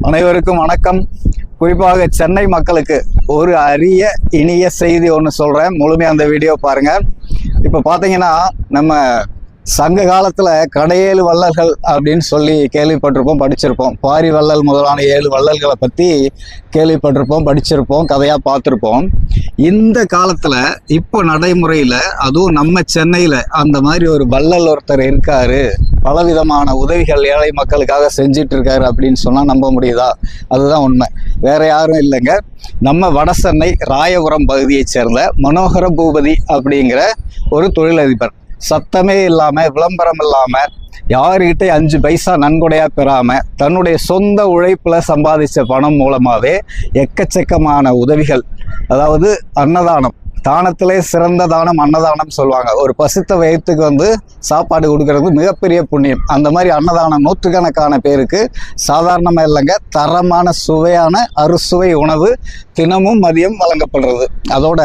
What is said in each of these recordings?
அனைவருக்கும் வணக்கம். குறிப்பாக சென்னை மக்களுக்கு ஒரு அரிய இனிய செய்தி ஒன்று சொல்கிறேன். முழுமையாக அந்த வீடியோ பாருங்கள். இப்போ பார்த்தீங்கன்னா நம்ம சங்க காலத்தில் கடையேழு வள்ளல்கள் அப்படின்னு சொல்லி கேள்விப்பட்டிருப்போம், படிச்சிருப்போம். பாரி வள்ளல் முதலான 7 வள்ளல்களை பற்றி கேள்விப்பட்டிருப்போம், படிச்சிருப்போம், கதையாக பார்த்துருப்போம். இந்த காலத்தில் இப்போ நடைமுறையில் அதுவும் நம்ம சென்னையில் அந்த மாதிரி ஒரு வள்ளல் ஒருத்தர் இருக்காரு, பலவிதமான உதவிகள் ஏழை மக்களுக்காக செஞ்சிட்டு இருக்காரு அப்படின்னு சொன்னால் நம்ப முடியுதா? அதுதான் உண்மை. வேற யாரும் இல்லைங்க, நம்ம வடசென்னை ராயபுரம் பகுதியைச் சேர்ந்த மனோகர பூபதி அப்படிங்கிற ஒரு தொழிலதிபர். சத்தமே இல்லாமல், விளம்பரம் இல்லாமல், யாருக்கிட்டே 5 பைசா நன்கொடையாக பெறாமல் தன்னுடைய சொந்த உழைப்பில் சம்பாதிச்ச பணம் மூலமாகவே எக்கச்சக்கமான உதவிகள், அதாவது அன்னதானம், தானத்திலே சிறந்த தானம் அன்னதானம் சொல்லுவாங்க. ஒரு பசித்த வயிற்றுக்கு சாப்பாடு கொடுக்கறது மிகப்பெரிய புண்ணியம். அந்த மாதிரி அன்னதானம் நூற்றுக்கணக்கான பேருக்கு சாதாரணமாக இல்லைங்க, தரமான சுவையான அறுசுவை உணவு தினமும் மதியம் வழங்கப்படுறது. அதோட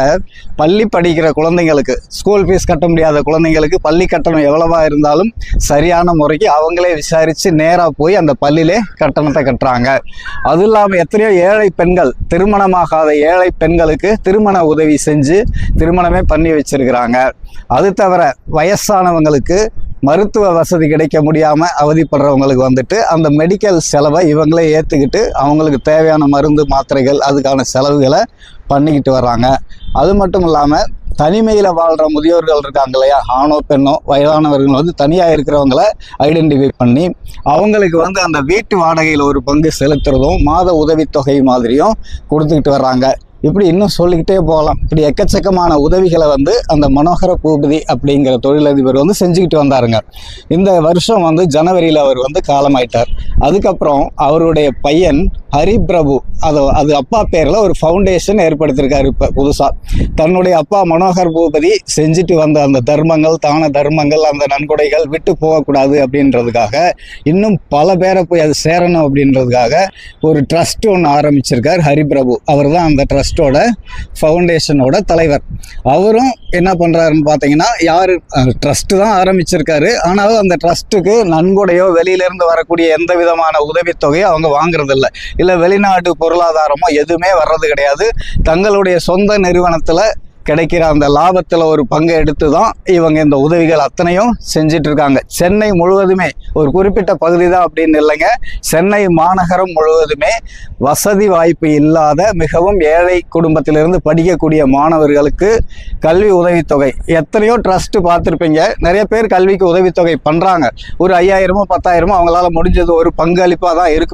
பள்ளி படிக்கிற குழந்தைங்களுக்கு, ஸ்கூல் ஃபீஸ் கட்ட முடியாத குழந்தைங்களுக்கு பள்ளி கட்டணம் எவ்வளவா இருந்தாலும் சரியான முறைக்கு அவங்களே விசாரித்து நேராக போய் அந்த பள்ளியிலே கட்டணத்தை கட்டுறாங்க. அது இல்லாமல் எத்தனையோ ஏழை பெண்கள், திருமணமாகாத ஏழை பெண்களுக்கு திருமண உதவி செஞ்சு திருமணமே பண்ணி வச்சிருக்கிறாங்க. அது தவிர வயசானவங்களுக்கு மருத்துவ வசதி கிடைக்க முடியாமல் அவதிப்படுறவங்களுக்கு அந்த மெடிக்கல் செலவை இவங்களே ஏற்றுக்கிட்டு அவங்களுக்கு தேவையான மருந்து மாத்திரைகள் அதுக்கான செலவுகளை பண்ணிக்கிட்டு வர்றாங்க. அது மட்டும் இல்லாமல் தனிமையில் வாழ்கிற முதியோர்கள் இருக்காங்க இல்லையா, ஆணோ பெண்ணோ வயதானவர்கள் தனியாக இருக்கிறவங்கள ஐடென்டிஃபை பண்ணி அவங்களுக்கு அந்த வீட்டு வாடகையில் ஒரு பங்கு செலுத்துறதும் மாத உதவித்தொகை மாதிரியும் கொடுத்துக்கிட்டு வர்றாங்க. இப்படி இன்னும் சொல்லிக்கிட்டே போகலாம். இப்படி எக்கச்சக்கமான உதவிகளை அந்த மனோகர பூபதி அப்படிங்கிற தொழிலதிபர் செஞ்சுக்கிட்டு வந்தாருங்க. இந்த வருஷம் ஜனவரியில் அவர் காலமாயிட்டார். அதுக்கப்புறம் அவருடைய பையன் ஹரிபிரபு அது அப்பா பேரில் ஒரு ஃபவுண்டேஷன் ஏற்படுத்தியிருக்காரு. இப்போ புதுசாக தன்னுடைய அப்பா மனோகர் பூபதி செஞ்சுட்டு வந்த அந்த தர்மங்கள், தான தர்மங்கள், அந்த நன்கொடைகள் விட்டு போகக்கூடாது அப்படின்றதுக்காக, இன்னும் பல பேரை போய் அது சேரணும் அப்படின்றதுக்காக ஒரு ட்ரஸ்ட் ஒன்று ஆரம்பிச்சிருக்கார் ஹரிபிரபு. அவர் தான் அந்த ட்ரஸ்ட்டோட ஃபவுண்டேஷனோட தலைவர். அவரும் என்ன பண்ணுறாருன்னு பார்த்தீங்கன்னா, ட்ரஸ்ட்டு தான் ஆரம்பிச்சிருக்காரு. ஆனாலும் அந்த ட்ரஸ்ட்டுக்கு நன்கொடையோ வெளியிலேருந்து வரக்கூடிய எந்த விதமான உதவித்தொகையோ அவங்க வாங்குறதில்ல, இல்லை வெளிநாட்டு பொருளாதாரமோ எதுவுமே வர்றது கிடையாது. தங்களுடைய சொந்த நிறுவனத்தில் கிடைக்கிற அந்த லாபத்தில் ஒரு பங்கை எடுத்து தான் இவங்க இந்த உதவிகள் அத்தனையும் செஞ்சிட்டு இருக்காங்க. சென்னை முழுவதுமே, ஒரு குறிப்பிட்ட பகுதி தான் அப்படின்னு இல்லைங்க, சென்னை மாநகரம் முழுவதுமே வசதி வாய்ப்பு இல்லாத மிகவும் ஏழை குடும்பத்திலிருந்து படிக்கக்கூடிய மாணவர்களுக்கு கல்வி உதவித்தொகை, எத்தனையோ ட்ரஸ்ட் பார்த்துருப்பீங்க, நிறைய பேர் கல்விக்கு உதவித்தொகை பண்ணுறாங்க. ஒரு 5000 10,000 அவங்களால முடிஞ்சது ஒரு பங்களிப்பாக தான் இருக்கு.